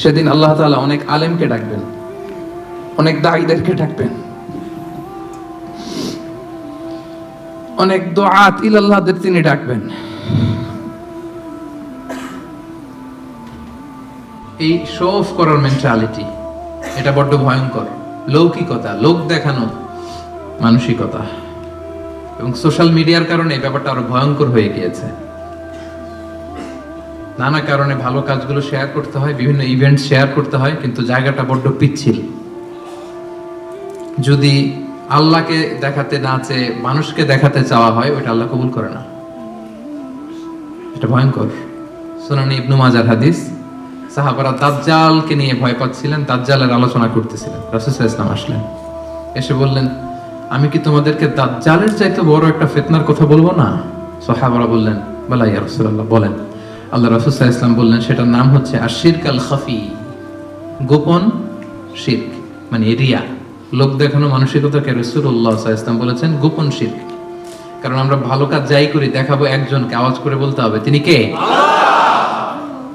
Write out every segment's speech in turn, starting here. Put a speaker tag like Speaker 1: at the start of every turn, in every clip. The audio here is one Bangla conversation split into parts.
Speaker 1: সেদিন আল্লাহ তাআলা অনেক আলেমকে ডাকবেন, অনেক দাঈদেরকে ডাকবেন, অনেক দুআত ইলাল্লাহদের তিনি ডাকবেন। এই শো অফ করার মেন্টালিটি, এটা বড্ড ভয়ঙ্কর। লৌকিকতা, লোক দেখানো মানসিকতা, এবং সোশ্যাল মিডিয়ার কারণে এই ব্যাপারটা আরো ভয়ঙ্কর হয়ে গিয়েছে। নানা কারণে ভালো কাজগুলো শেয়ার করতে হয়, বিভিন্ন ইভেন্ট শেয়ার করতে হয়, কিন্তু জায়গাটা বড্ড পিচ্ছিল। যদি আল্লাহকে দেখাতে না চেয়ে মানুষকে দেখাতে চাওয়া হয়, ওটা আল্লাহ কবুল করে না। এটা ভয়ঙ্কর। সুনানে ইবনু মাজার হাদিস, সাহাবারা দাজ্জালকে নিয়ে ভয় পাচ্ছিলেন, দাজ্জালের আলোচনা করতেছিলেন। রাসূল সাল্লাল্লাহু আলাইহি ওয়াসাল্লাম আসলেন, এসে বললেন, আমি কি তোমাদেরকে দাজ্জালের চাইতে বড় একটা ফিতনার কথা বলবো না? সাহাবারা বললেন, বলা ইয়া রাসূলুল্লাহ, বলেন। আল্লাহ রাসূল সাল্লাল্লাহু আলাইহি ওয়াসাল্লাম বললেন, সেটার নাম হচ্ছে আশ-শিরক আল খাফি, গোপন শিরক, মানে রিয়া, লোক দেখানো মানসিকতাকে রাসূলুল্লাহ সাল্লাল্লাহু আলাইহি ওয়াসাল্লাম বলেছেন গোপন শিরক। কারণ আমরা ভালো কাজ যাই করি, দেখাবো একজনকে, আওয়াজ করে বলতে হবে তিনি কে?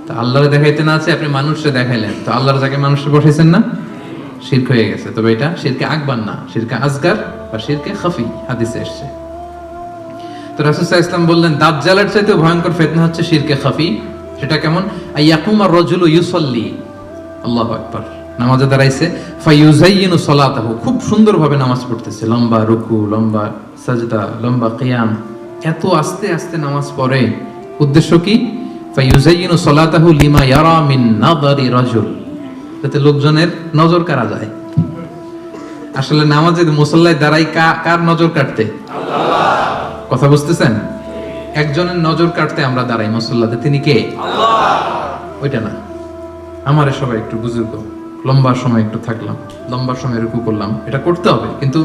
Speaker 1: তা আল্লাহরে দেখাইতে না আছে, আপনি মানুষকে দেখাইলেন, তো আল্লাহর যাকে মানুষকে বসাইছেন না, শিরক হয়ে গেছে। তবে এটা শিরকে আকবার না, শিরকে আসগার বা শিরকে খাফি, হাদিসে এসেছে। তো রাসূল সাল্লাল্লাহু আলাইহি ওয়াসাল্লাম বললেন, দাজ্জালের চাইতে ভয়ঙ্কর ফিতনা হচ্ছে শিরকে খাফি। সেটা কেমন? আইয়াকুমার রাজুলু ইউসাল্লি, আল্লাহু আকবার, নামাজে দাঁড়াইছে, ফায়ুযায়্যিনু সালাতাহু, খুব সুন্দরভাবে নামাজ পড়তেছে, লম্বা রুকু, লম্বা সাজদা, লম্বা কিয়াম, এত আস্তে আস্তে নামাজ পড়ে। উদ্দেশ্য কি? ফায়ুযায়্যিনু সালাতাহু লিমা ইয়ারা মিন নাযারি রাজুল, যাতে লোকজনের নজর কাড়া যায়। আসলে নামাজে মুসাল্লায় দাঁড়াই কার নজর কাটতে? আল্লাহ। কথা বুঝতেছেন? একজনের নজর কাটতে আমরা দাঁড়াই মুসাল্লাতে, তিনি কে? আল্লাহ। ওইটা না, আমারে সবাই একটু বুজুর্গ, লম্বা সময় একটু থাকলাম, লম্বা সময় রুকু করলাম, এটা করতে হবে। কিন্তু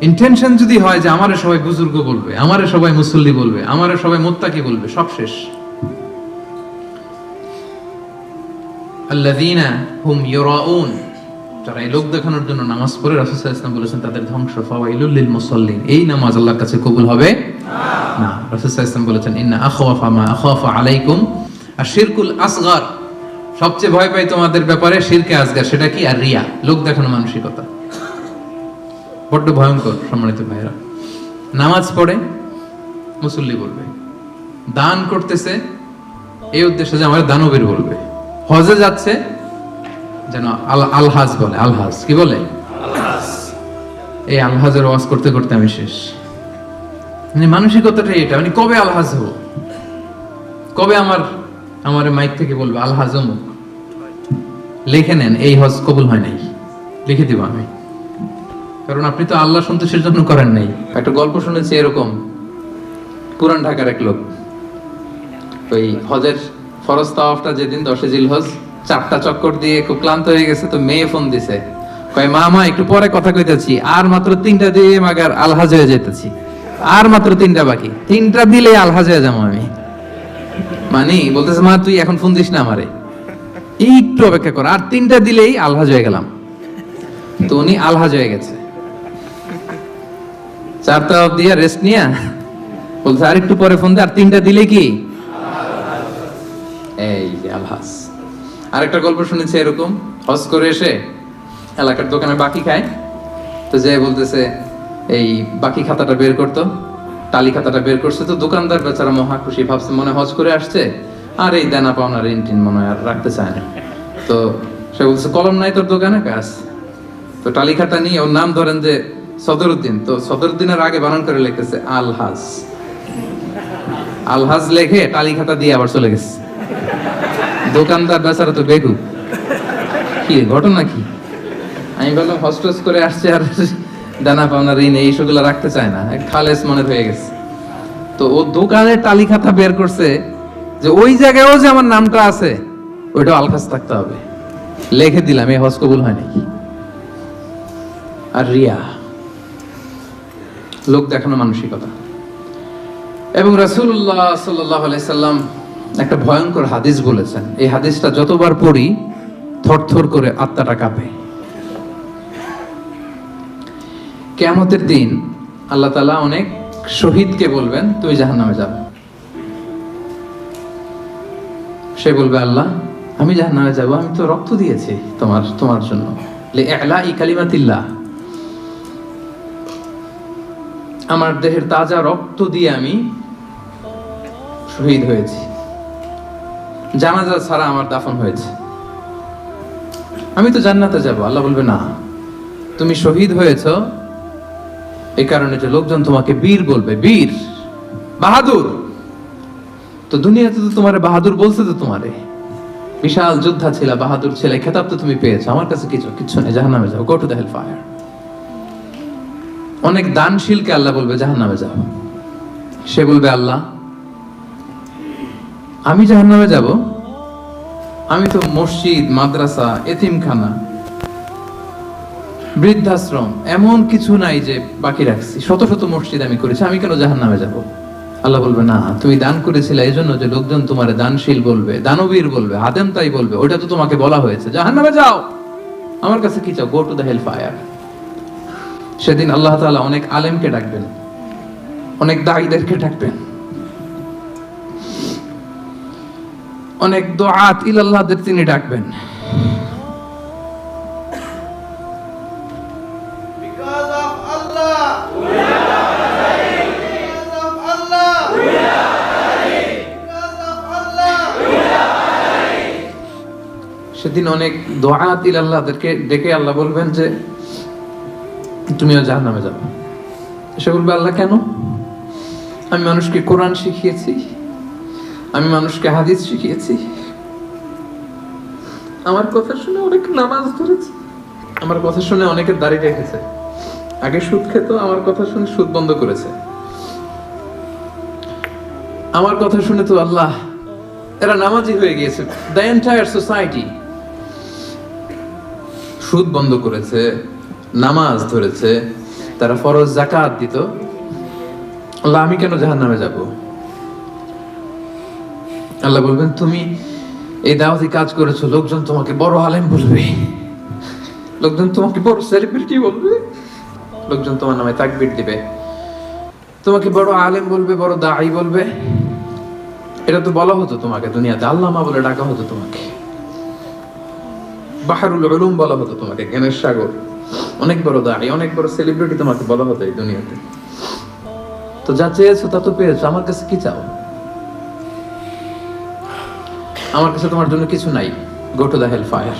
Speaker 1: ইন্টেনশন যদি হয় যে আমারে সবাই বুজুর্গ বলবে, আমারে সবাই মুসল্লি বলবে, আমারে সবাই মুত্তাকি বলবে, সব শেষ। আল্লাযীনা হুম ইউরাউন, যারা এই লোক দেখানোর জন্য নামাজ পড়ে, রাসূল সাল্লাল্লাহু আলাইহি ওয়াসাল্লাম বলেছেন তাদের ধ্বংস। ফাওয়াইলুল লিল মুসাল্লিন, এই নামাজ আল্লাহর কাছে কবুল হবে না। রাসূল সাল্লাল্লাহু আলাইহি ওয়াসাল্লাম বলেছেন, ইন্না আখওয়াফা মা আখাফা আলাইকুম আশ-শিরকুল আসগার, সবচেয়ে ভয় পাই তোমাদের ব্যাপারে শিরকে আসগার। সেটা কি? আর রিয়া, লোক দেখানো মানসিকতা, বড্ড ভয়ঙ্কর। সম্মানিত ভাইরা, নামাজ পড়ে মুসল্লি বলবে, দান করতেছে এই উদ্দেশ্যে যে আমার দানবীর বলবে, হজে যাচ্ছে যেন আলহাজ বলে, আলহাজ কি বলে? আলহাজ। এই আলহাজের ওয়াজ করতে করতে আমি শেষ। মানে মানসিকতাটাই এটা, মানে কবে আলহাজ হবো, কবে আমার মাইক থেকে বলবে আলহাজ অমুক, লিখে নেন এই হজ কবুল হয় নাই, লিখে দিব আমি, কারণ আপনি তো আল্লাহ সন্তোষের জন্য করেন নাই। একটা গল্প শুনেছি এরকম, পুরান ঢাকার এক লোক, ওই হজের ফরজ তাওয়াফটা যেদিন 10 জিলহজ, 4টা চক্কর দিয়ে খুব ক্লান্ত হয়ে গেছে, তো মেয়ে ফোন দিছে, কয় মা একটু পরে কথা কইতেছি, আর মাত্র 3টা দিয়ে মাগার আলহাজ হয়ে যেতেছি, আর মাত্র 3টা বাকি, 3টা দিলে আলহাজ হয়ে যাবো আমি। মানে বলতেছে, মা তুই এখন ফোন দিস না আমারে, একটু অপেক্ষা কর, আর 3টা দিলেই আলহাজ হয়ে গেলাম। তো উনি আলহাজ হয়ে গেছে, 4টা দিয়ে রেস্ট নিয়া বলছে আর একটু পরে ফোন দে, আর 3টা দিলে কি এই যে আলহাজ। আরেকটা গল্প শুনেছি এরকম, হজ করে এসে এলাকার দোকানে বাকি খায়, তো যে বলতেছে এই বাকি খাতাটা বের করতো, টালি খাতাটা বের করছে, তো দোকানদার বেচারা মহা খুশি, ভাবছে মনে হজ করে আসছে, আর এই দেনা পাওনা ঋণ টিন মনে হয় আর রাখতে চায় না। তো সে বলছে কলম নাই তোর দোকানে? কাজ। তো টালি খাতা নিয়ে ওর নাম ধরেন যে সদরউদ্দিন, তো সদরউদ্দিনের আগে বানান করে লিখতেছে আলহাজ। আলহাজ লেখে টালি খাতা দিয়ে আবার চলে গেছে। দোকানদার বেচারা তো বেগু, কি ঘটনা কি? আমি বললাম হস্টেস করে আসছে আর দানা পাওনা ঋণ এইসবগুলো রাখতে চায় না, খালেস মনে হয়ে গেছে। তো ও দোকানে টালি খাতা বের করছে যে ওই জায়গায়ও যে আমার নামটা আছে ওইটাও আলখাস থাকতে হবে, লিখে দিলাম, এই হজ কবুল হয় নাকি। আর রিয়া, লোক দেখানো মানসিকতা। এবং রাসূলুল্লাহ সাল্লাল্লাহু আলাইহি সাল্লাম একটা ভয়ঙ্কর হাদিস বলেছেন, এই হাদিসটা যতবার পড়ি থরথর করে আত্মাটা কাঁপে। কিয়ামতের দিন আল্লাহ তাআলা অনেক শহীদকে বলবেন তুমি জাহান্নামে যাবে। সে বলবে আল্লাহ আমি জাহান্নামে যাব, আমি তো রক্ত দিয়েছি তোমার জন্য, লিইলাই কালিমাতিল্লাহ, আমার দেহের তাজা রক্ত দিয়ে আমি শহীদ হয়েছি, জানাজা ছাড়া আমার দাফন হয়েছে, আমি তো জান্নাতে যাব। আল্লাহ বলবে না, তুমি শহীদ হয়েছো এই কারণে যে লোকজন তোমাকে বীর বলবে, বীর, বাহাদুর। তো দুনিয়াতে তো তোমারে বাহাদুর বলছে, তো তোমারে বিশাল যোদ্ধা ছিল, বাহাদুর ছিল, খেতাব তো তুমি পেয়েছো, আমার কাছে কিচ্ছু নেই, জাহান্নামে যাও, go to the hell fire. অনেক দানশীলকে আল্লাহ বলবে জাহান্নামে যাও, সে বলবে আল্লাহ আমি জাহান্নামে যাব, আমি তো মসজিদ, মাদ্রাসা, এতিমখানা, বৃদ্ধাশ্রম এমন কিছু নাই যে বাকি রাখছি, শত শত মসজিদ আমি করেছি, আমি কেন জাহান্নামে যাব? আল্লাহ বলবে না, তুমি দান করেছিলে এই জন্য যে লোকজন তোমার দানশীল বলবে, দানবীর বলবে, হাদেম তাই বলবে, ওটা তো তোমাকে বলা হয়েছে, জাহান্নামে যাও, আমার কাছে কি চাও? Go to the hell fire. সেদিন আল্লাহ তাআলা অনেক আলেমকে ডাকবেন, অনেক দাঈদেরকে ডাকবেন, অনেক দুআত ইলাল্লাহদের তিনি ডাকবেন। সেদিন অনেক দুআত ইলাল্লাহদেরকে ডেকে আল্লাহ বলবেন যে তুমিও জাহান্নামে যাবে। সে বলবে আল্লাহ কেন? আমি মানুষকে কোরআন শিখিয়েছি, আমি মানুষকে হাদিস শিখিয়েছি, আমার কথা শুনে অনেক নামাজ ধরেছে, আমার কথা শুনে অনেকে দাড়ি রেখেছে, আগে সুদ খেত, আমার কথা শুনে সুদ বন্ধ করেছে, আমার কথা শুনে তো আল্লাহ এরা নামাজি হয়ে গিয়েছে। দ্য এন্টায়ার সোসাইটি সুদ বন্ধ করেছে, নামাজ ধরেছে, তারা ফরজ যাকাত দিত, আল্লাহ আমি কেন জাহান্নামে যাব? আল্লাহ বলবেন তুমি এই দাওয়াতি কাজ করেছো, লোকজন তোমাকে বড় আলেম বলবে, লোকজন তোমাকে বড় সেলিব্রিটি বলবে, লোকজন তোমার নামে তাকবীর দিবে, তোমাকে বড় আলেম বলবে, বড় দাঈ বলবে। এটা তো বলা হতো তোমাকে দুনিয়াতে, আল্লামা বলে ডাকা হতো তোমাকে, বাহরুল উলুম বলা হতো তোমাকে, জ্ঞানের সাগর, অনেক বড় দাঈ, অনেক বড় সেলিব্রিটি তোমাকে বলা হতো এই দুনিয়াতে। তো যা চেয়েছো তা তো পেয়েছো, আমার কাছে কি চাও? আমার কাছে তোমার জন্য কিছু নাই, go to the hell fire,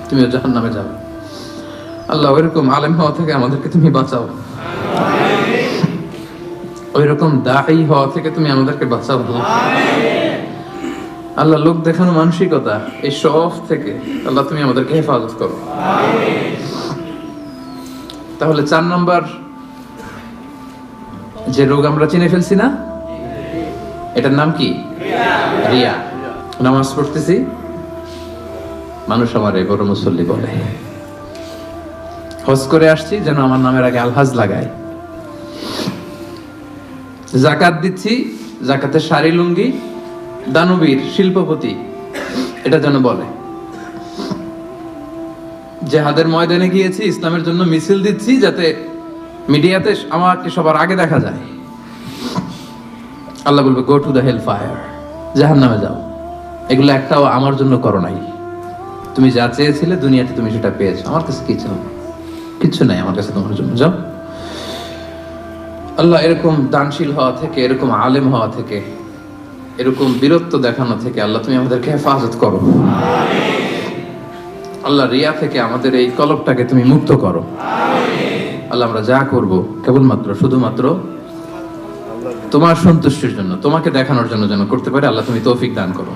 Speaker 1: তুমিও জাহান্নামে যাও। আল্লাহ ওইরকম আলেম হওয়া থেকে আমাদেরকে তুমি বাঁচাও, ওইরকম দাঈ হওয়া থেকে তুমি আমাদেরকে বাঁচাও। আল্লাহ লোক দেখানো মানসিকতা, এই শো অফ থেকে আল্লাহ তুমি আমাদেরকে হেফাজত করো। তাহলে 4 নম্বর যে রোগ আমরা চিনে ফেলছি না, এটার নাম কি? রিয়া। নামাজ পড়তেছি, মানুষ আমারে বড় মুসল্লি বলে, হজ করে আসছি যেন আমার নামের আগে আলহাজ লাগায়, যাকাত দিচ্ছি, যাকাতের শাড়ি লুঙ্গি দানবীর শিল্পপতি এটা যেন বলে, জিহাদের ময়দানে গিয়েছি, ইসলামের জন্য মিছিল দিচ্ছি, যাতে মিডিয়াতে আমাকে সবার আগে দেখা যায়। আল্লাহ বলবে go to the hell fire, জাহান্নামে যাও। এগুলো একটাও আমার জন্য করো নাই, তুমি যা চেয়েছিলে দুনিয়াতে তুমি সেটা পেয়েছো, আমার কাছে কি চাও? কিচ্ছু নাই আমার কাছে তোমার জন্য, যাও। আল্লাহ এরকম দানশীল হওয়া থেকে, এরকম আলেম হওয়া থেকে, এরকম বীরত্ব দেখানো থেকে আল্লাহ তুমি আমাদেরকে হেফাজত করো। আল্লাহ রিয়া থেকে আমাদের এই কলবটাকে তুমি মুক্ত করো। আল্লাহ আমরা যা করব কেবলমাত্র শুধুমাত্র তোমার সন্তুষ্টির জন্য, তোমাকে দেখানোর জন্য যেন করতে পারে। আল্লাহ তুমি তৌফিক দান করো।